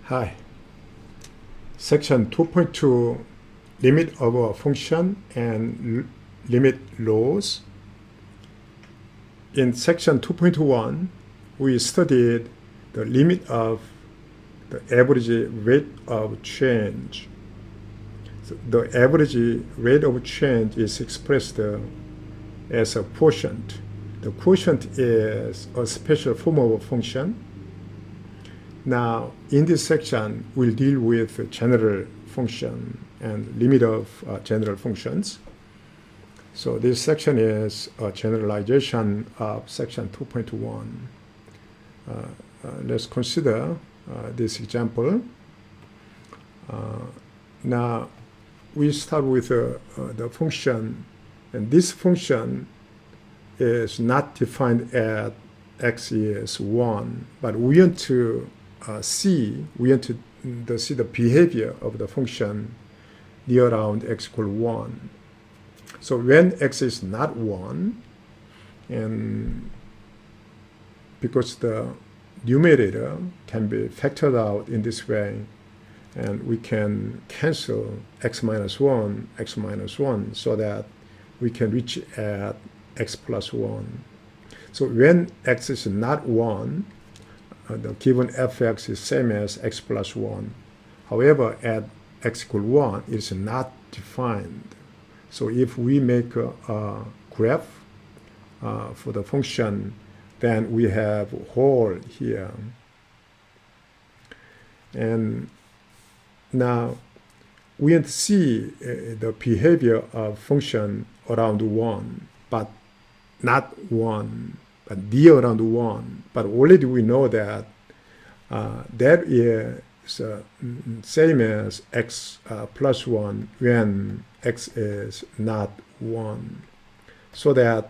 Hi. Section 2.2 limit of a function and limit laws. In section 2.1, we studied the limit of the average rate of change. So the average rate of change is expressed as a quotient. The quotient is a special form of a function. Now, in this section, we'll deal with general function and limit of general functions. So this section is a generalization of section 2.1. Let's consider this example. Now, we start with the function, and this function is not defined at x is 1, but we want to see the behavior of the function near around x equal 1. So when x is not 1, and because the numerator can be factored out in this way, and we can cancel x minus 1, so that we can reach at x plus 1. So when x is not 1, the given fx is same as x plus 1. However, at x equal 1, it is not defined. So if we make a graph for the function, then we have a hole here. And now we want to see the behavior of function around 1, but not 1. But near around 1, but already we know that that is same as x plus 1 when x is not 1. So that,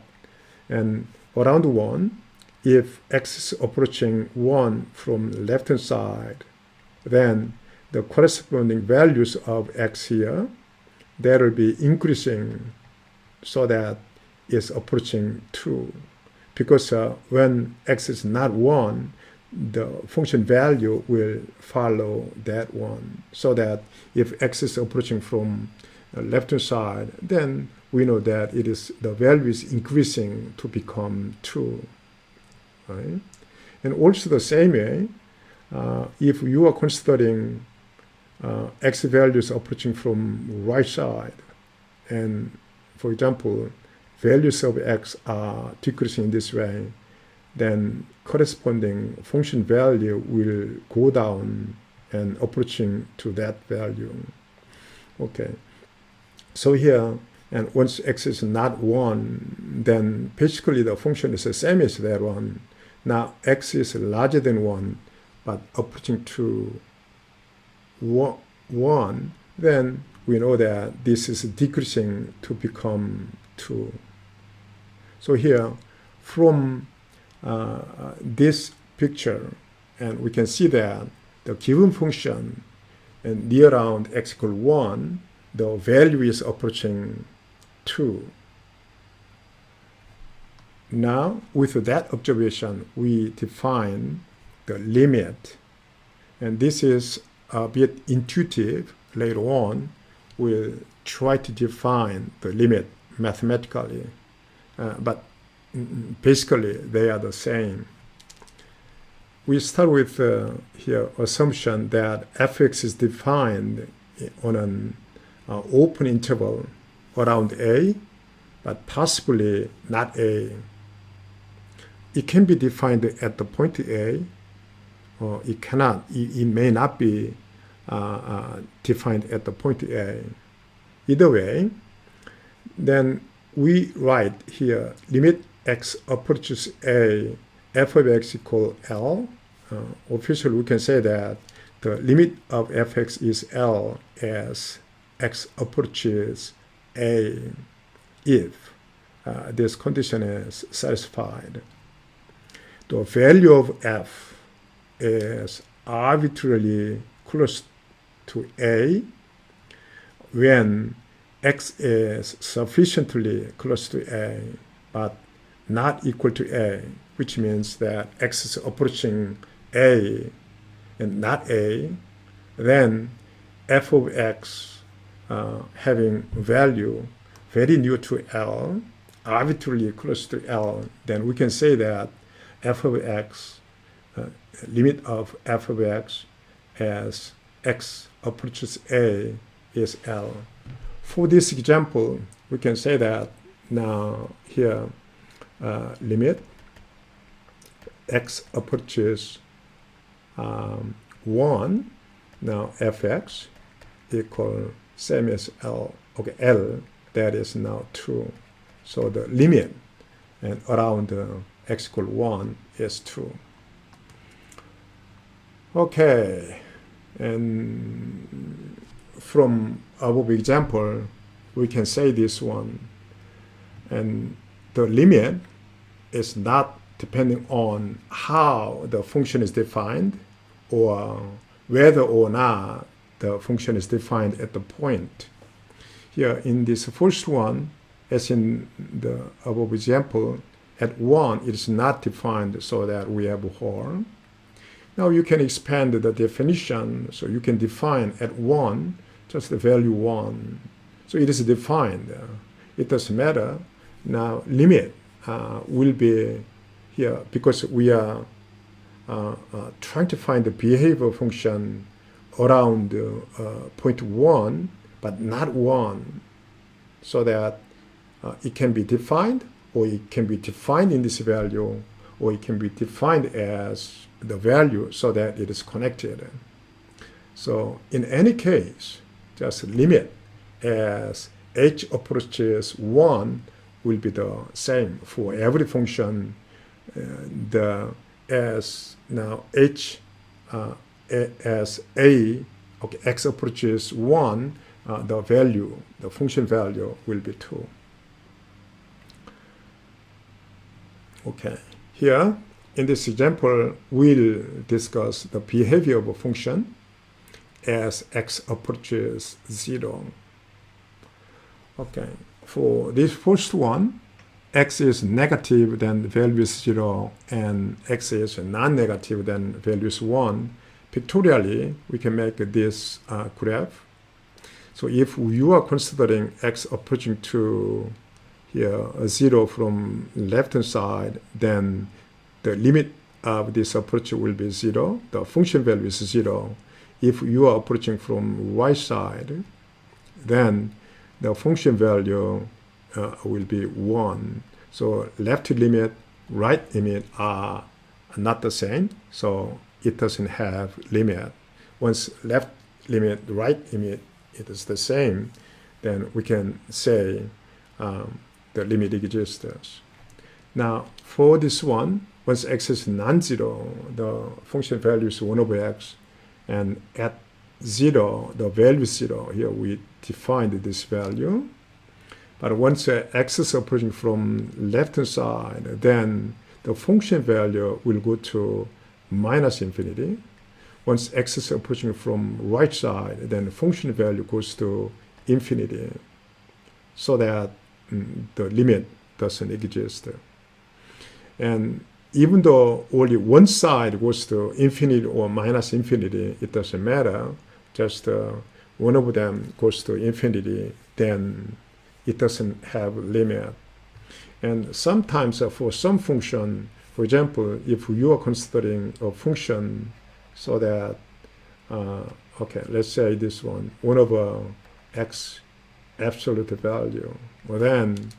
and around 1, if x is approaching 1 from the left hand side, then the corresponding values of x here, that will be increasing so that it's approaching 2. Because when x is not 1, the function value will follow that one. So that if x is approaching from the left-hand side, then we know that the value is increasing to become 2. Right? And also the same way, if you are considering x values approaching from right side, and for example, values of x are decreasing in this way, then corresponding function value will go down and approaching to that value. Okay. So here, and once x is not 1, then basically the function is the same as that one. Now x is larger than 1, but approaching to 1, then we know that this is decreasing to become 2. So here, from this picture, and we can see that the given function and near around x equal 1, the value is approaching 2. Now, with that observation, we define the limit. And this is a bit intuitive. Later on, we'll try to define the limit mathematically. But basically, they are the same. We start with here assumption that fx is defined on an open interval around a, but possibly not a. It can be defined at the point a, or it cannot. It may not be defined at the point a. Either way, then we write here limit x approaches a, f of x equal L. Officially, we can say that the limit of fx is L as x approaches a if this condition is satisfied. The value of f is arbitrarily close to a when x is sufficiently close to a, but not equal to a, which means that x is approaching a and not a, then f of x having value very near to L, arbitrarily close to L, then we can say that f of x, limit of f of x as x approaches a is L. For this example, we can say that now here limit x approaches 1, now fx equal same as L, okay, L, that is now 2. So the limit and around x equal 1 is 2. Okay, and from above example, we can say this one, and the limit is not depending on how the function is defined or whether or not the function is defined at the point. Here in this first one, as in the above example, at 1 it is not defined so that we have a whole. Now you can expand the definition, so you can define at 1 just the value 1. So it is defined. It doesn't matter. Now limit will be here because we are trying to find the behavior function around point 1, but not 1, so that it can be defined, or it can be defined in this value, or it can be defined as the value so that it is connected. So in any case, just limit as h approaches 1 will be the same for every function. As now h as a, okay, x approaches 1, the value, the function value will be 2. Okay, here in this example, we'll discuss the behavior of a function as x approaches 0. Okay, for this first one, x is negative, then value is 0, and x is non-negative, then value is 1. Pictorially, we can make this graph. So if you are considering x approaching to here 0 from left-hand side, then the limit of this approach will be 0. The function value is 0. If you are approaching from right side, then the function value will be 1. So left limit, right limit are not the same, so it doesn't have limit. Once left limit, right limit, it is the same, then we can say the limit exists. Now for this one, once x is non-zero, the function value is 1 over x, and at 0, the value is 0. Here we defined this value. But once x is approaching from left-hand side, then the function value will go to minus infinity. Once x is approaching from right side, then the function value goes to infinity, so that the limit doesn't exist. And even though only one side goes to infinity or minus infinity, it doesn't matter. Just one of them goes to infinity, then it doesn't have limit. And sometimes for some function, for example, if you are considering a function so that, okay, let's say this one, 1 over x absolute value, well then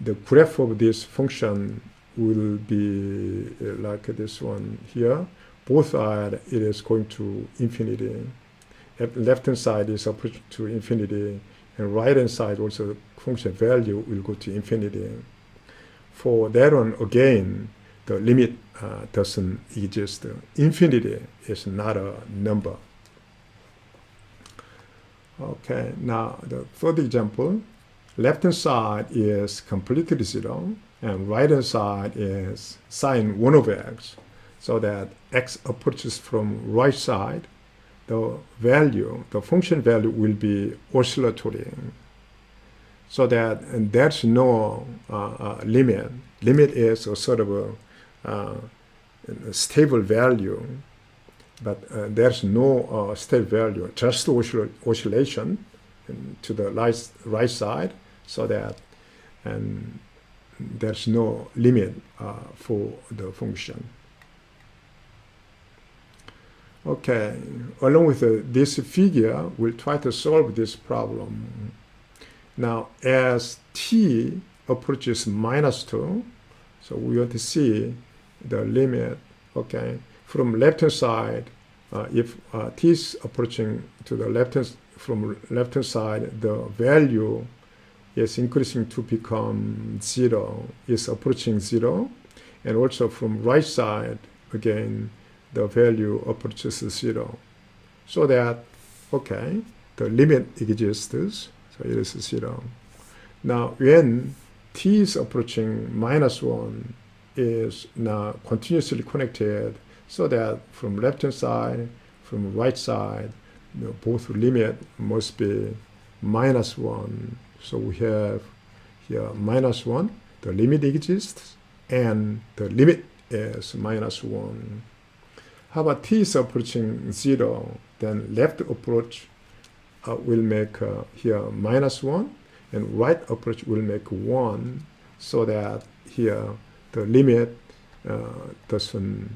the graph of this function will be like this one here. Both sides, it is going to infinity. Left-hand side is approaching to infinity, and right-hand side also function value will go to infinity. For that one, again, the limit doesn't exist. Infinity is not a number. Okay, now the third example, left-hand side is completely 0, and right-hand side is sine 1 over x, so that x approaches from right side, the value, the function value will be oscillatory, so that and there's no limit. Limit is a sort of a stable value. but there's no state value, just oscillation to the right side, so that, and there's no limit for the function. Okay, along with this figure, we'll try to solve this problem. Now, as t approaches -2, so we want to see the limit, okay, from left-hand side. If t is approaching to the from left-hand side, the value is increasing to become 0, is approaching 0. And also from right side, again, the value approaches 0. So that, okay, the limit exists, so it is 0. Now, when t is approaching -1, is now continuously connected, so that from left-hand side, from right side, both limit must be -1. So we have here -1, the limit exists, and the limit is -1. How about t is approaching 0? Then left approach will make here -1, and right approach will make 1, so that here the limit doesn't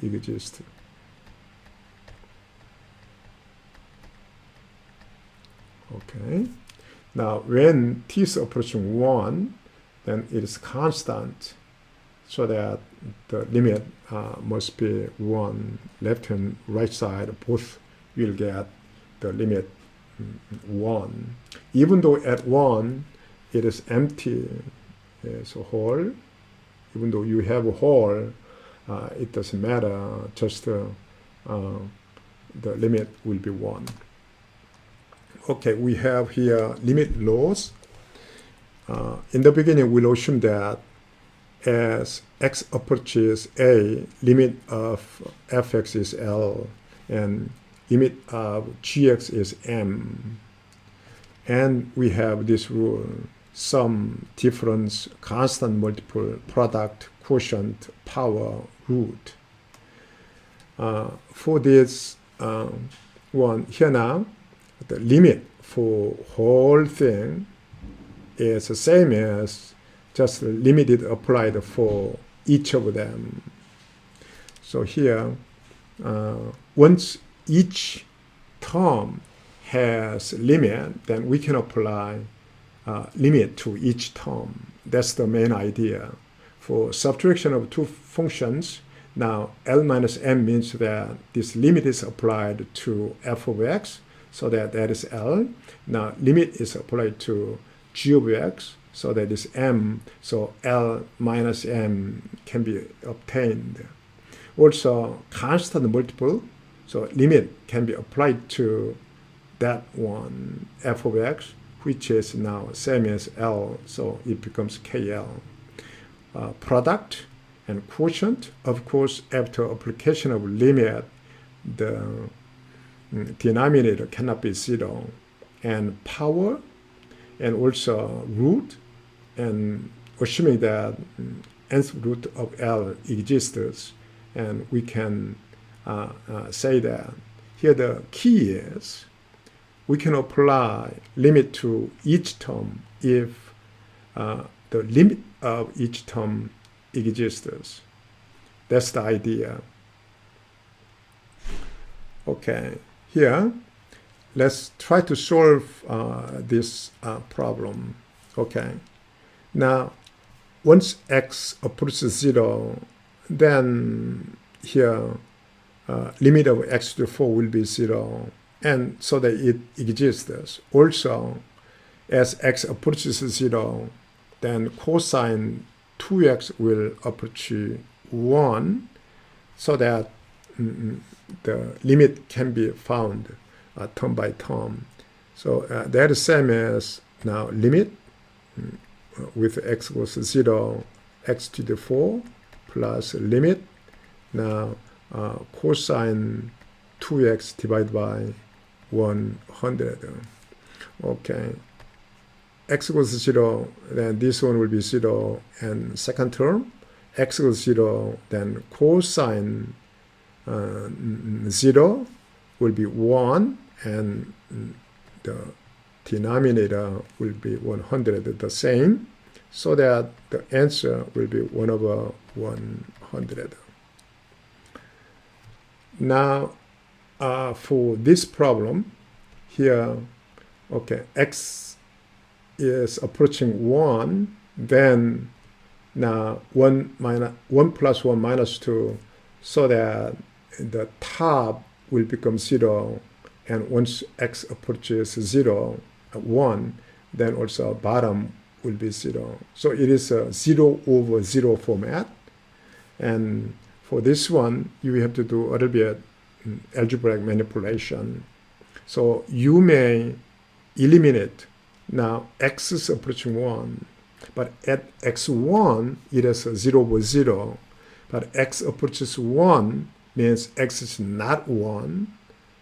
exist. Okay. Now, when t is approaching 1, then it is constant, so that the limit must be 1. Left and right side both will get the limit 1. Even though at 1 it is empty, it's a hole. Even though you have a hole, it doesn't matter, just the limit will be 1. Okay, we have here limit laws. In the beginning, we'll assume that as x approaches a, limit of fx is L, and limit of gx is M. And we have this rule: sum, difference, constant multiple, product, quotient, power, root. For this one here now, the limit for whole thing is the same as just limited applied for each of them. So here, once each term has limit, then we can apply limit to each term. That's the main idea. For subtraction of two functions, now L minus M means that this limit is applied to f of x, so that is L. Now limit is applied to g of x, so that is M. So L minus M can be obtained. Also constant multiple, so limit can be applied to that one, f of x, which is now same as L, so it becomes KL. Product and quotient, of course, after application of limit, the denominator cannot be 0. And power, and also root, and assuming that nth root of L exists, and we can say that here the key is we can apply limit to each term if the limit of each term exists. That's the idea. Okay, here let's try to solve this problem. Okay, now once x approaches 0, then here limit of x to the 4 will be 0, and so that it exists. Also, as x approaches 0, then cosine 2x will approach 1, so that the limit can be found term by term. So that is same as now limit with x equals 0, x to the 4 plus limit now cosine 2x divided by 100. Okay, x equals 0, then this one will be 0, and second term x equals 0, then cosine 0 will be 1, and the denominator will be 100 the same, so that the answer will be 1 over 100. Now, for this problem here, okay, x is approaching 1, then now 1 plus 1 minus 2, so that the top will become 0, and once x approaches 0, 1, then also bottom will be 0. So it is a 0 over 0 format, and for this one, you have to do a little bit algebraic manipulation. So you may eliminate, now x is approaching 1, but at x1, it is a 0 over 0, but x approaches 1 means x is not 1,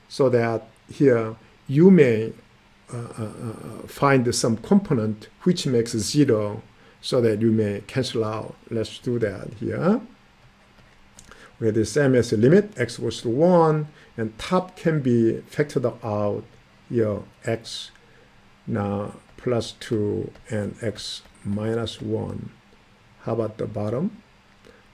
so that here you may find some component which makes 0, so that you may cancel out. Let's do that here. We have the same as the limit x goes to 1, and top can be factored out here, x now plus 2 and x minus 1. How about the bottom?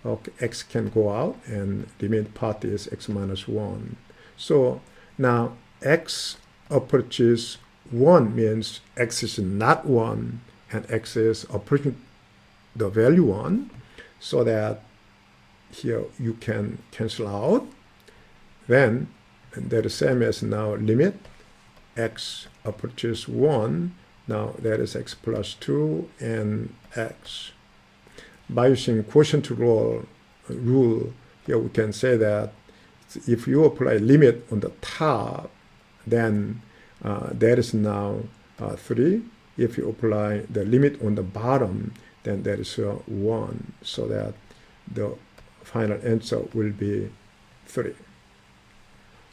Okay, x can go out, and limit part is x minus 1. So now x approaches 1 means x is not 1, and x is approaching the value 1, so that here you can cancel out. Then that is same as now limit x approaches 1. Now that is x plus 2 and x. By using quotient rule, here we can say that if you apply limit on the top, then that is now 3. If you apply the limit on the bottom, then that is 1, so that the final answer will be 3.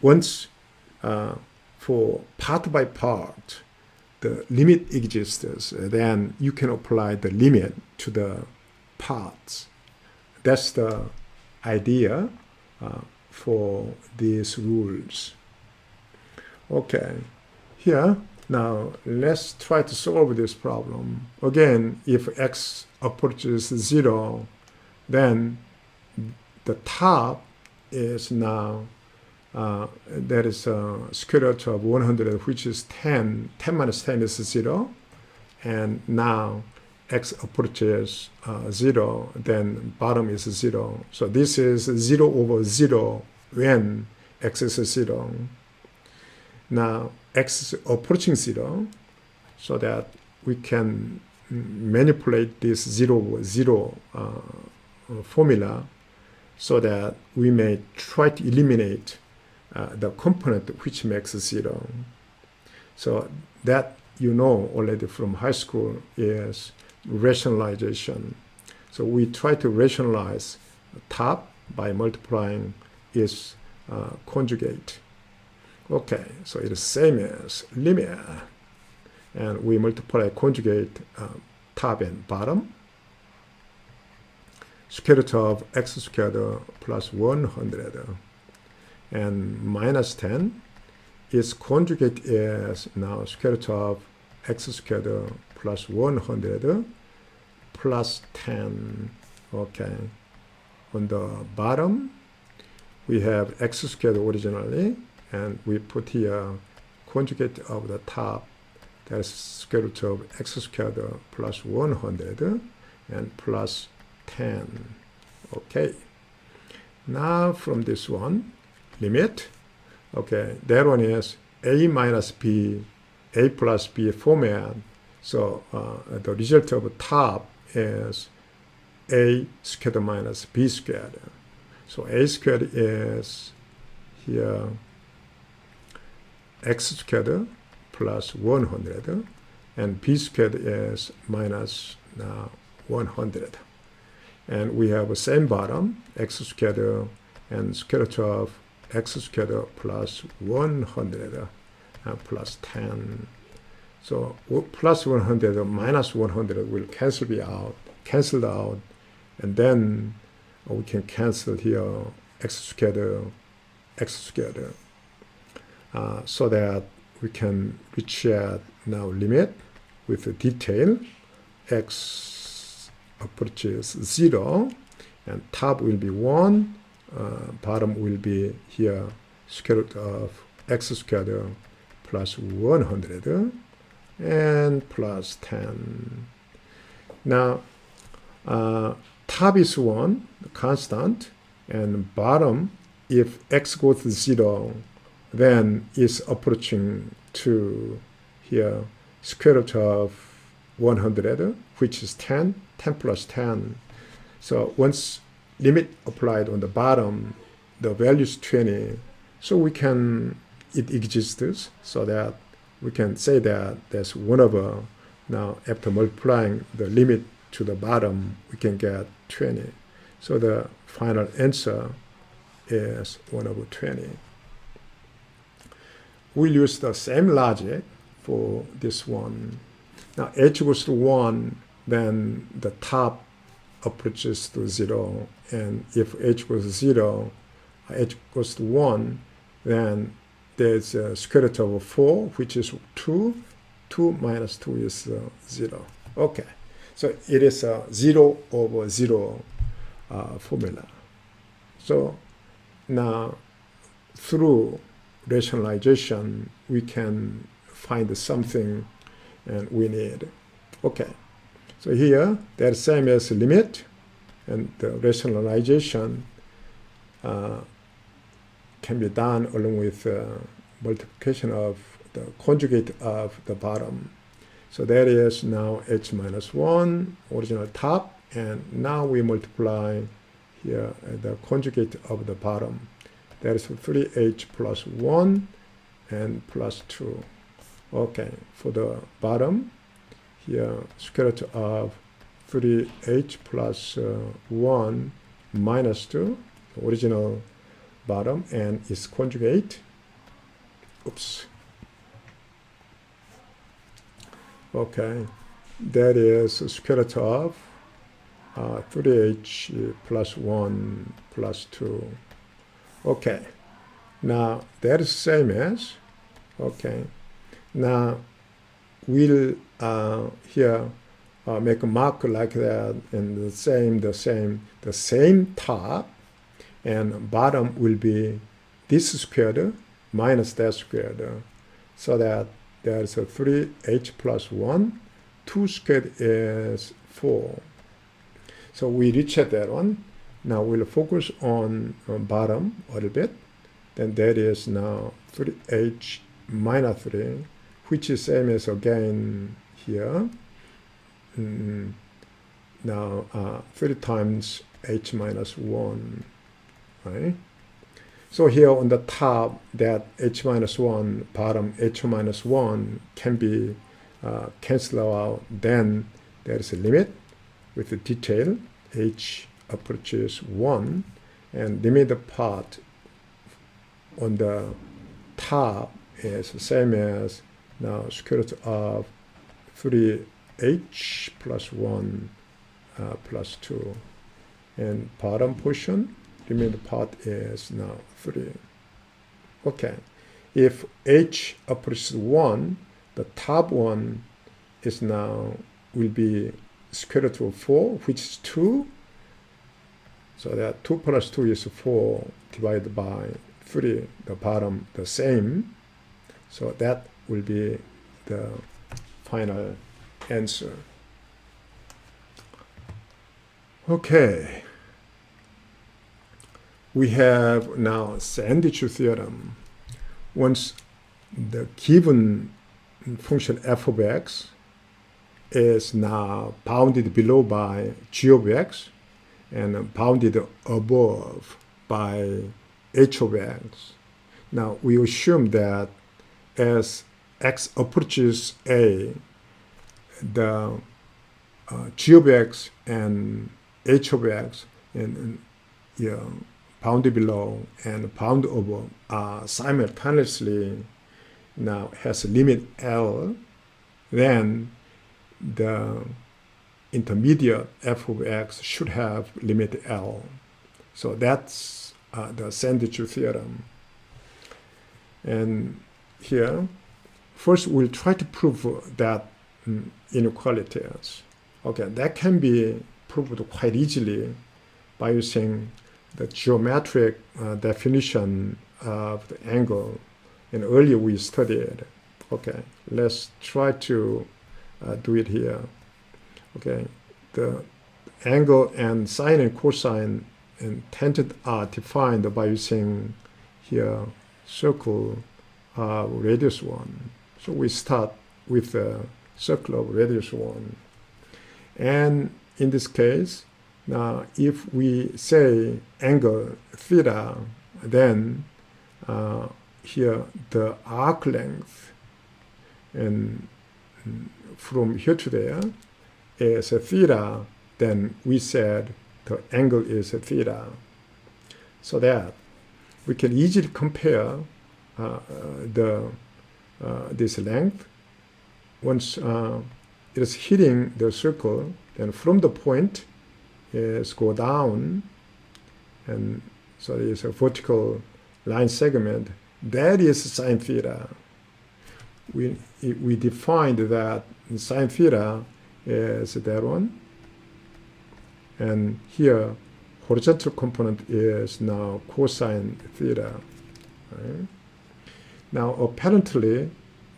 Once for part by part, the limit exists, then you can apply the limit to the parts. That's the idea for these rules. Okay, here, now let's try to solve this problem. Again, if x approaches 0, then the top is now, that is square root of 100, which is 10. 10 minus 10 is 0. And now x approaches 0, then bottom is 0. So this is 0 over 0 when x is 0. Now x is approaching 0, so that we can manipulate this 0 over 0 formula, so that we may try to eliminate the component which makes 0. So that you know already from high school is rationalization. So we try to rationalize top by multiplying its conjugate. Okay, so it is same as limit, and we multiply conjugate top and bottom. Square root of x squared plus 100, and minus 10 is conjugate is now square root of x squared plus 100 plus 10. Okay, on the bottom we have x squared originally, and we put here conjugate of the top, that's square root of x squared plus 100 and plus 10. Okay, now from this one, limit, okay, that one is a minus b, a plus b format. So the result of top is a squared minus b squared. So a squared is here x squared plus 100, and b squared is minus 100. And we have the same bottom, x squared and square root of x squared plus 100 and plus 10. So plus 100 minus 100 will cancel out, and then we can cancel here x squared x squared, so that we can reach now limit with the detail. X approaches 0, and top will be 1, bottom will be here square root of x squared plus 100 and plus 10. Now, top is 1, constant, and bottom, if x goes to 0, then is approaching to here square root of 100, which is 10 plus 10. So once limit applied on the bottom, the value is 20. So it exists, so that we can say that there's 1 over. Now, after multiplying the limit to the bottom, we can get 20. So the final answer is 1 over 20. We'll use the same logic for this one. Now, h goes to 1, then the top approaches to 0. And if h goes to 0, h goes to 1, then there's a square root of 4, which is 2. 2 minus 2 is 0. Okay. So it is a 0 over 0 formula. So now, through rationalization, we can find something and we need. Okay. So here, that same as limit, and the rationalization can be done along with multiplication of the conjugate of the bottom. So that is now h minus 1, original top, and now we multiply here the conjugate of the bottom. That is 3h plus 1 and plus 2. Okay, for the bottom, here square root of 3h plus 1 minus 2, original bottom, and its conjugate. Oops. Okay, that is square root of 3h plus 1 plus 2. Okay, now that is same as, okay, now we'll here make a mark like that, and the same top, and bottom will be this squared minus that squared, so that there's a 3h plus 1, 2 squared is 4. So we reach that one. Now we'll focus on bottom a little bit. Then that is now 3h minus 3, which is same as again here. Now 3 times h minus 1, right? So here on the top, that h minus 1, bottom h minus 1 can be cancelled out. Then there is a limit with the detail, h approaches 1, and limit part on the top is the same as now square root of 3h plus 1 plus 2. And bottom portion, limit part is now 3. Okay. If h approaches 1, the top one is now will be square root of 4, which is 2. So that 2 plus 2 is 4 divided by 3, the bottom the same. So that will be the final answer. Okay. We have now sandwich theorem. Once the given function f of x is now bounded below by g of x and bounded above by h of x. Now we assume that as x approaches a, the g of x and h of x and bounded below and bounded above are simultaneously now has a limit L, then the intermediate f of x should have limit L. So that's the sandwich theorem. And here, first we'll try to prove that inequalities. Okay, that can be proved quite easily by using the geometric definition of the angle. And earlier we studied. Okay, let's try to do it here. Okay, the angle and sine and cosine and tangent are defined by using here circle radius 1. So we start with the circle of radius 1. And in this case, now if we say angle theta, then here the arc length and from here to there is a theta, then we said the angle is a theta. So that we can easily compare this length. Once it is hitting the circle, then from the point is go down, and so there is a vertical line segment. That is sine theta. We defined that sine theta is that one, and here horizontal component is now cosine theta. Right? Now apparently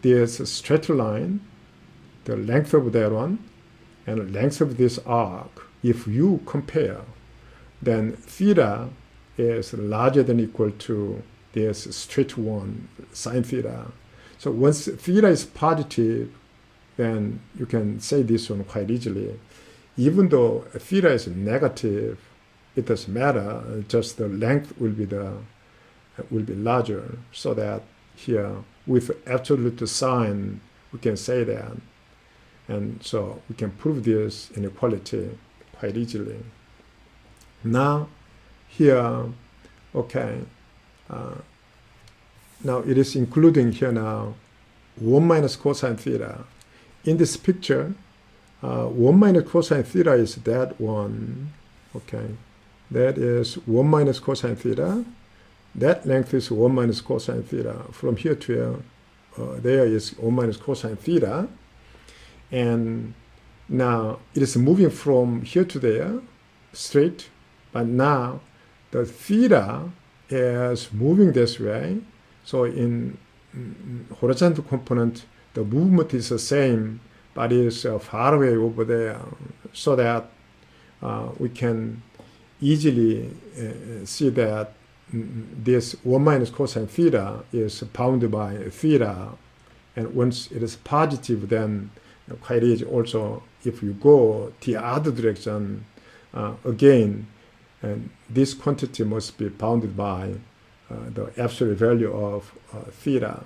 there's a straight line, the length of that one, and the length of this arc. If you compare, then theta is larger than equal to this straight one, sine theta. So once theta is positive, then you can say this one quite easily. Even though theta is negative, it doesn't matter. Just the length will be larger. So that here with absolute sign, we can say that, and so we can prove this inequality quite easily. Now here, okay. Now it is including here now 1 minus cosine theta. In this picture, 1 minus cosine theta is that one. Okay, that is 1 minus cosine theta. That length is 1 minus cosine theta. From here to there is 1 minus cosine theta. And now it is moving from here to there straight, but now the theta is moving this way. So in horizontal component, the movement is the same, but it's far away over there, so that we can easily see that this 1 minus cosine theta is bounded by theta, and once it is positive, then quite easy also if you go the other direction again, and this quantity must be bounded by the absolute value of theta.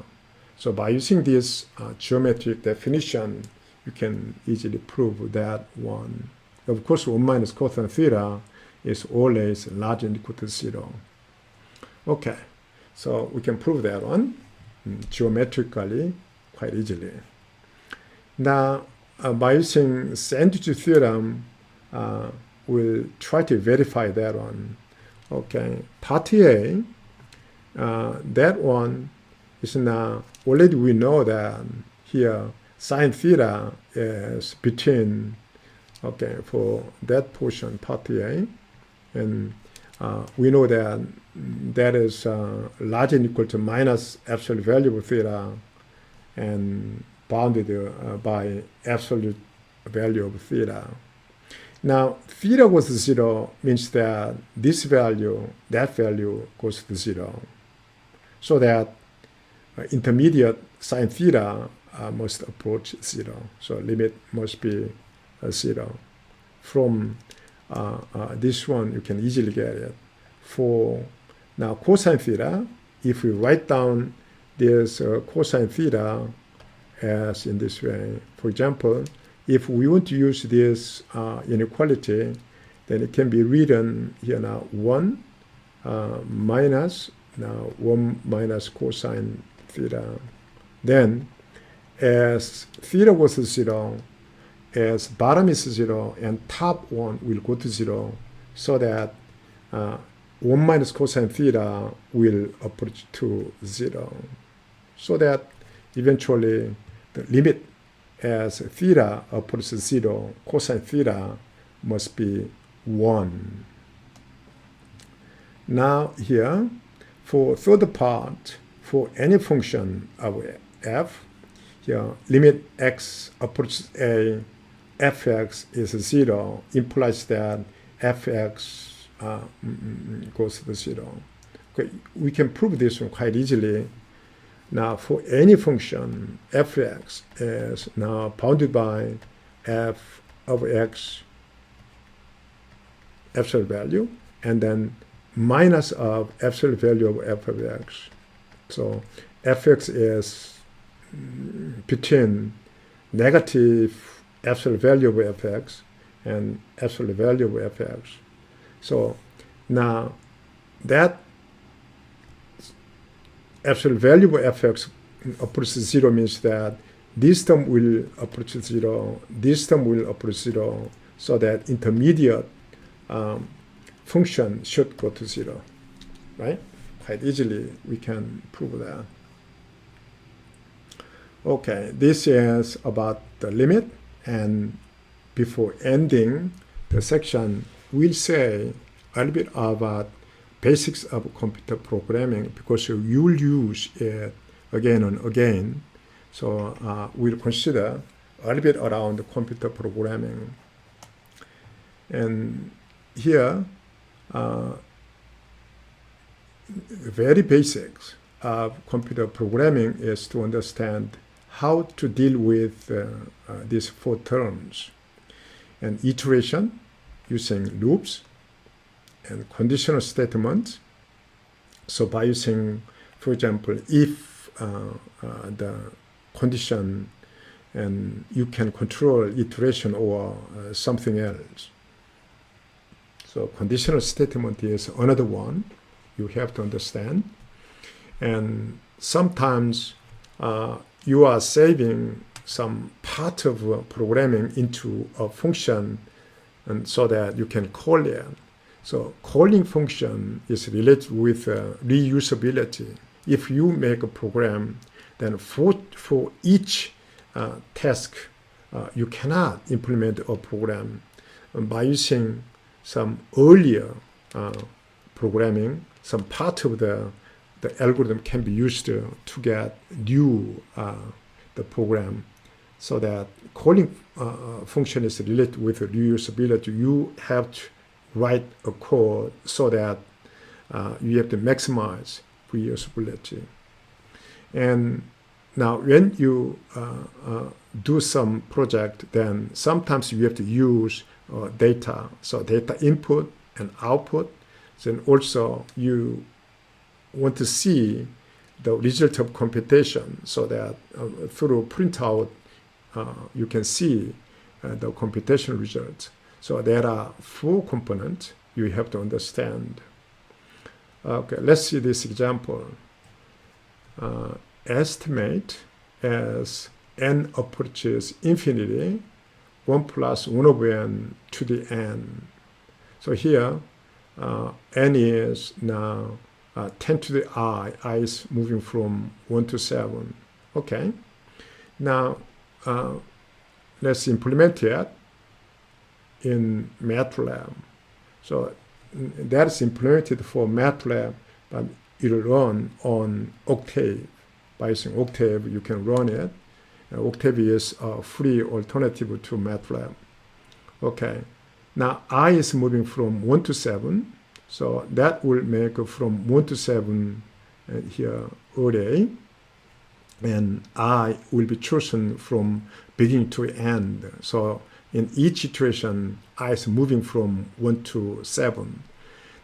So by using this geometric definition, you can easily prove that one. Of course, 1 minus cosine theta is always larger than or equal to 0. Okay, so we can prove that one geometrically quite easily. Now, by using sandwich theorem, we'll try to verify that one. Okay, part A, that one is now, already we know that here sine theta is between, okay, for that portion, part A, and we know that that is larger than or equal to minus absolute value of theta and bounded by absolute value of theta. Now, theta goes to 0 means that this value, that value goes to 0. So that intermediate sine theta must approach 0. So limit must be 0. From this one, you can easily get it. For now cosine theta, if we write down this cosine theta as in this way, for example, if we want to use this inequality, then it can be written here now 1 minus now 1 minus cosine theta. Then as theta goes to 0, as bottom is 0 and top one will go to 0, so that 1 minus cosine theta will approach to 0. so that eventually the limit as theta approaches 0, cosine theta must be 1. Now here, for third part, for any function of f, here limit x approaches a, fx is 0, implies that fx goes to 0. Okay, we can prove this one quite easily. Now for any function, fx is now bounded by f of x absolute value, and then minus of absolute value of f of x. So fx is between negative absolute value of fx and absolute value of fx. So now that absolute value of fx approaches 0 means that this term will approach 0, this term will approach 0, so that intermediate function should go to 0, right? Quite easily we can prove that. Okay, this is about the limit, and before ending the section, we'll say a little bit about basics of computer programming, because you'll use it again and again. So we'll consider a little bit around computer programming. And here, very basics of computer programming is to understand how to deal with these 4 terms. And iteration using loops, and conditional statements. So by using, for example, if the condition, and you can control iteration or something else. So conditional statement is another one you have to understand. And sometimes you are saving some part of programming into a function, and so that you can call it. So calling function is related with reusability. If you make a program, then for each task, you cannot implement a program. By using some earlier programming, some part of the algorithm can be used to get new the program, so that calling function is related with reusability. You have to write a code so that you have to maximize reusability. And now when you do some project, then sometimes you have to use data. So data input and output. Then also you want to see the result of computation, so that through printout you can see the computation results. So there are 4 components you have to understand. Okay, let's see this example. Estimate as n approaches infinity, 1 plus 1 over n to the n. So here, n is now 10 to the I is moving from 1 to 7. Okay, now let's implement it in MATLAB. So that's implemented for MATLAB, but it'll run on Octave. By using Octave, you can run it. Octave is a free alternative to MATLAB. Okay, now I is moving from 1 to 7. So that will make from 1 to 7 here array. And I will be chosen from beginning to end. So in each iteration, I is moving from 1 to 7.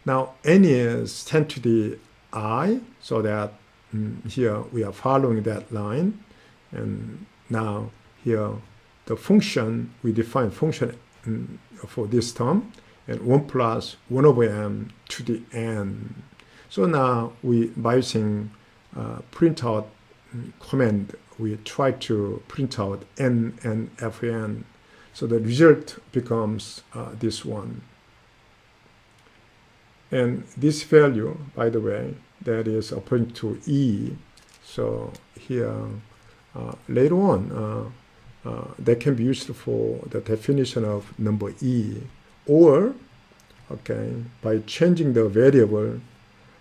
Now n is 10 to the I, so that here we are following that line. And now here the function, we define function for this term, and 1 plus 1 over m to the n. So now we, by using printout command, we try to print out n and fn. So the result becomes this one. And this value, by the way, that is according to E. So here, later on, that can be used for the definition of number E, or, okay, by changing the variable.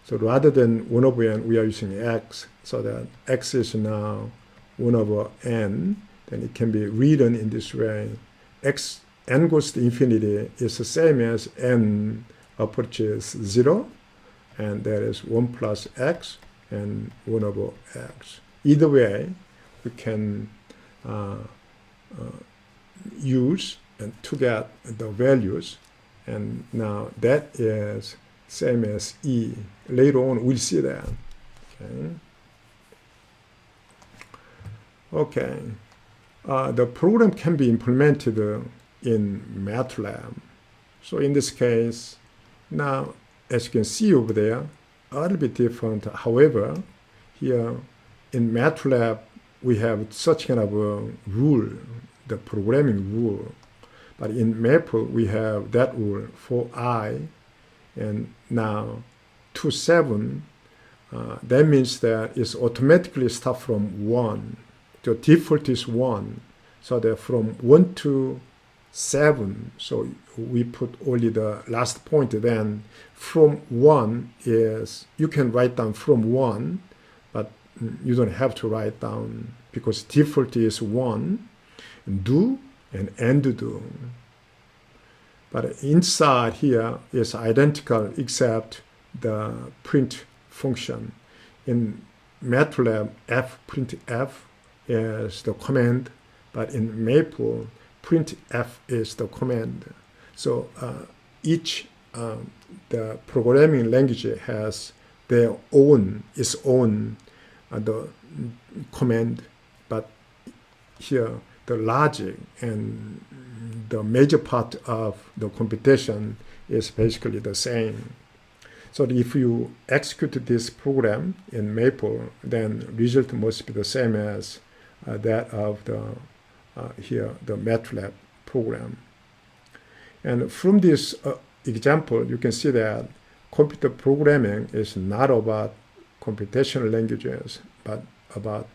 So rather than 1 over n, we are using x, so that x is now 1 over n. Then it can be written in this way. N goes to infinity is the same as n approaches 0, and that is 1 plus x and 1 over x. Either way, we can use to get the values, and now that is same as E. Later on, we'll see that. Okay. The program can be implemented in MATLAB. So in this case, now as you can see over there, a little bit different. However, here in MATLAB, we have such kind of a rule, the programming rule. But in Maple, we have that rule for I, and now 2, 7, that means that it's automatically start from 1. The default is 1. So that from 1 to 7, so we put only the last point. Then from 1 is, you can write down from 1, but you don't have to write down because default is 1, do and end do. But inside here is identical except the print function. In MATLAB, printf is the command, but in Maple, printf is the command. So each the programming language has their own, its own the command, but here the logic and the major part of the computation is basically the same. So if you execute this program in Maple, then result must be the same as that of the here the MATLAB program. And from this example, you can see that computer programming is not about computational languages, but about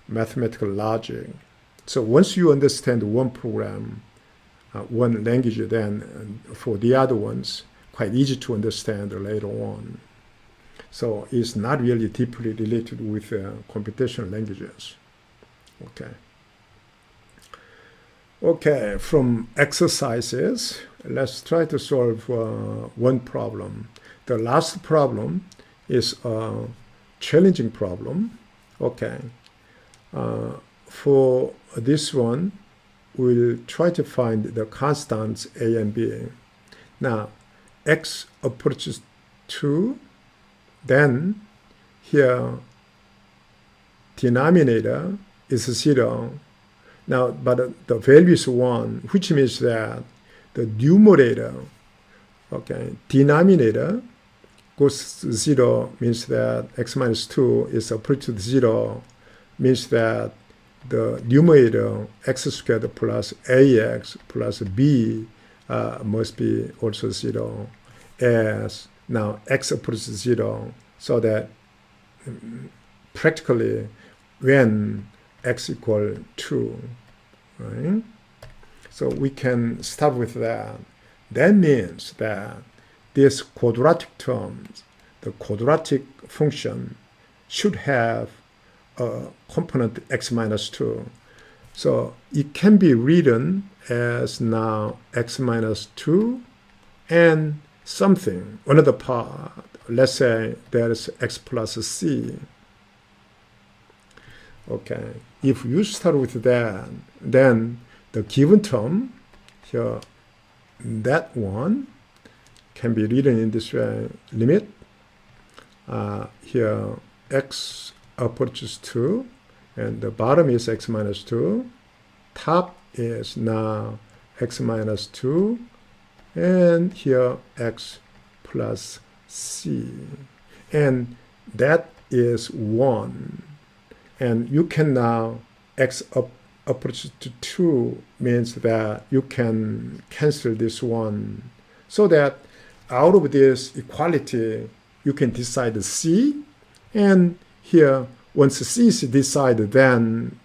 mathematical logic. So once you understand one program, one language, then for the other ones, quite easy to understand later on. So it's not really deeply related with computational languages. Okay. Okay, from exercises, let's try to solve one problem. The last problem is a challenging problem. Okay. For this one, we'll try to find the constants a and b. Now, x approaches 2, then here denominator is 0. Now, but the value is 1, which means that the numerator, okay, denominator goes to 0, means that x minus 2 is approaching to 0, means that the numerator x squared plus ax plus b must be also 0, as now x approaches 0, so that practically when x equal 2, right? So we can start with that. That means that this quadratic terms, the quadratic function, should have a component x minus 2. So it can be written as now x minus 2 and something, another part. Let's say there is x plus c. Okay, if you start with that, then the given term here, that one can be written in this way: limit here x approaches 2, and the bottom is x minus 2. Top is now x minus 2, and here x plus c, and that is 1. And you can now, x approaches to 2 means that you can cancel this 1, so that out of this equality, you can decide the c, and here Once C is decided, then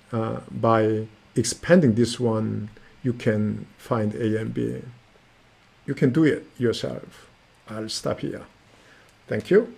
by expanding this one, you can find A and B. You can do it yourself. I'll stop here. Thank you.